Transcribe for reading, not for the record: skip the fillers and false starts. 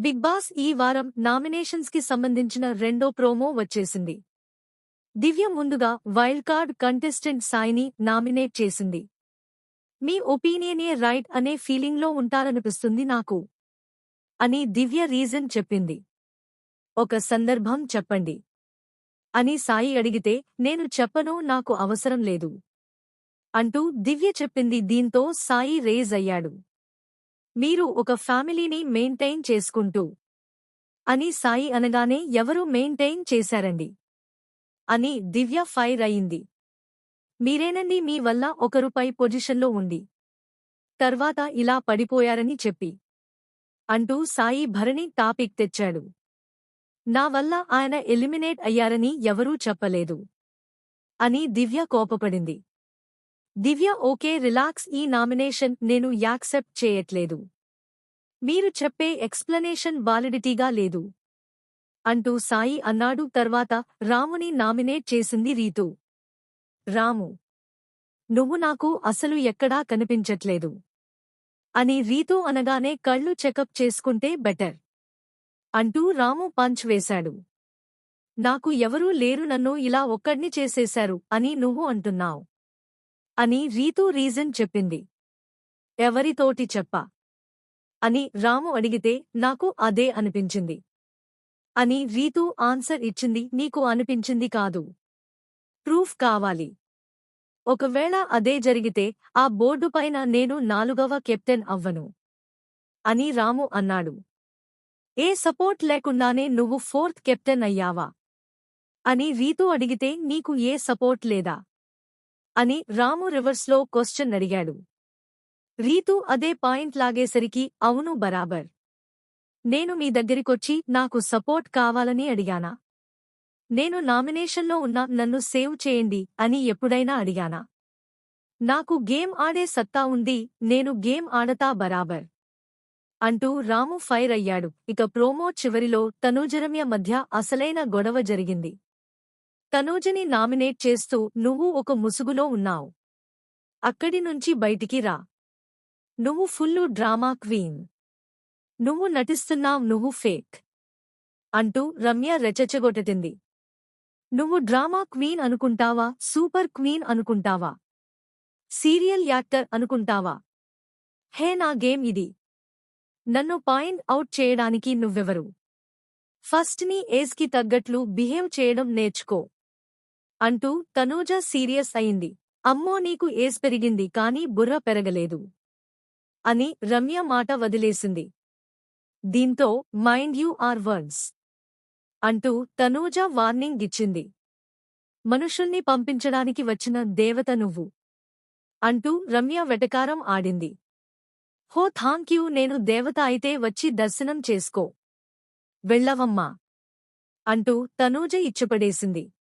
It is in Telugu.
బిగ్ బాస్ ఈ వారం నామినేషన్స్ కి సంబంధించిన రెండో ప్రోమో వచ్చేసింది. దివ్య ముందుగా వైల్డ్ కార్డ్ కంటెస్టెంట్ సాయిని నామినేట్ చేసింది. మీ ఒపీనియనే రైట్ అనే ఫీలింగ్లో ఉంటారనిపిస్తుంది నాకు అని దివ్య రీజన్ చెప్పింది. ఒక సందర్భం చెప్పండి అని సాయి అడిగితే నేను చెప్పను, నాకు అవసరం లేదు అంటూ దివ్య చెప్పింది. దీంతో సాయి రేజ్ అయ్యాడు. మీరు ఒక ఫ్యామిలీని మెయింటైన్ చేసుకుంటూ అని సాయి అనగానే ఎవరు మెయింటైన్ చేశారండి అని దివ్య ఫైర్ అయింది. మీరేనండి, మీ వల్ల ఒకరు పై పొజిషన్లో ఉండి తర్వాత ఇలా పడిపోయారని చెప్పి అంటూ సాయి భరణి టాపిక్ తెచ్చాడు. నా వల్ల ఆయన ఎలిమినేట్ అయ్యారని ఎవరూ చెప్పలేదు అని దివ్య కోపపడింది. దివ్య ఓకే రిలాక్స్, ఈ నామినేషన్ నేను యాక్సెప్ట్ చేయట్లేదు. మీరు చెప్పే ఎక్స్ప్లనేషన్ వాలిడిటీగా లేదు అంటూ సాయి అన్నాడు. తర్వాత రాముని నామినేట్ చేసింది రీతూ. రాము, నువ్వు నాకు అసలు ఎక్కడా కనిపించట్లేదు అని రీతూ అనగానే కళ్ళు చెకప్ చేసుకుంటే బెటర్ అంటూ రాము పంచ్ వేశాడు. నాకు ఎవరూ లేరు, నన్ను ఇలా ఒక్కడ్ని చేసేశారు అని నువ్వు అంటున్నావ్ అని రీతూ రీజన్ చెప్పింది. ఎవరితోటి చెప్పా అని రాము అడిగితే నాకు అదే అనిపించింది అని రీతూ ఆన్సర్ ఇచ్చింది. నీకు అనిపించింది కాదు, ప్రూఫ్ కావాలి. ఒకవేళ అదే జరిగితే ఆ బోర్డుపైన నేను 4వ కెప్టెన్ అవ్వను అని రాము అన్నాడు. ఏ సపోర్ట్ లేకుండానే నువ్వు 4th కెప్టెన్ అయ్యావా అని రీతూ అడిగితే నీకు ఏ సపోర్ట్ లేదా అని రాము రివర్స్లో క్వశ్చన్ అడిగాడు. రీతూ అదే పాయింట్ లాగేసరికి అవును బరాబర్. నేను మీ దగ్గరికొచ్చి నాకు సపోర్ట్ కావాలని అడిగానా? నేను నామినేషన్లో ఉన్నా, నన్ను సేవ్ చేయండి అని ఎప్పుడైనా అడిగానా? నాకు గేమ్ ఆడే సత్తా ఉంది, నేను గేమ్ ఆడతా బరాబర్ అంటూ రాము ఫైర్ అయ్యాడు. ఇక ప్రోమో చివరిలో తనూజరమ్య మధ్య అసలైన గొడవ జరిగింది. తనూజని నామినేట్ చేస్తూ నువ్వు ఒక ముసుగులో ఉన్నావ్, అక్కడి నుంచి బయటికి రా, నువ్వు ఫుల్లు డ్రామా క్వీన్, నువ్వు నటిస్తున్నావ్, నువ్వు ఫేక్ అంటూ రమ్య రెచ్చగొట్టింది. నువ్వు డ్రామా క్వీన్ అనుకుంటావా, సూపర్ క్వీన్ అనుకుంటావా, సీరియల్ యాక్టర్ అనుకుంటావా? హే, నా గేమ్ ఇది, నన్ను పాయింట్ అవుట్ చేయడానికి నువ్వెవరు? ఫస్ట్ నీ ఏజ్కి తగ్గట్లు బిహేవ్ చేయడం నేర్చుకో అంటూ తనూజ సీరియస్ అయింది. అమ్మో, నీకు ఏజ్ పెరిగింది కానీ బుర్ర పెరగలేదు అని రమ్య మాట వదిలేసింది. దీంతో మైండ్ యూ ఆర్ వర్డ్స్ అంటూ తనూజ వార్నింగ్ ఇచ్చింది. మనుషుల్ని పంపించడానికి వచ్చిన దేవత నువ్వు అంటూ రమ్య వెటకారం ఆడింది. హో థాంక్యూ, నేను దేవత అయితే వచ్చి దర్శనం చేసుకో, వెళ్ళవమ్మా అంటూ తనూజ ఇచ్చిపడేసింది.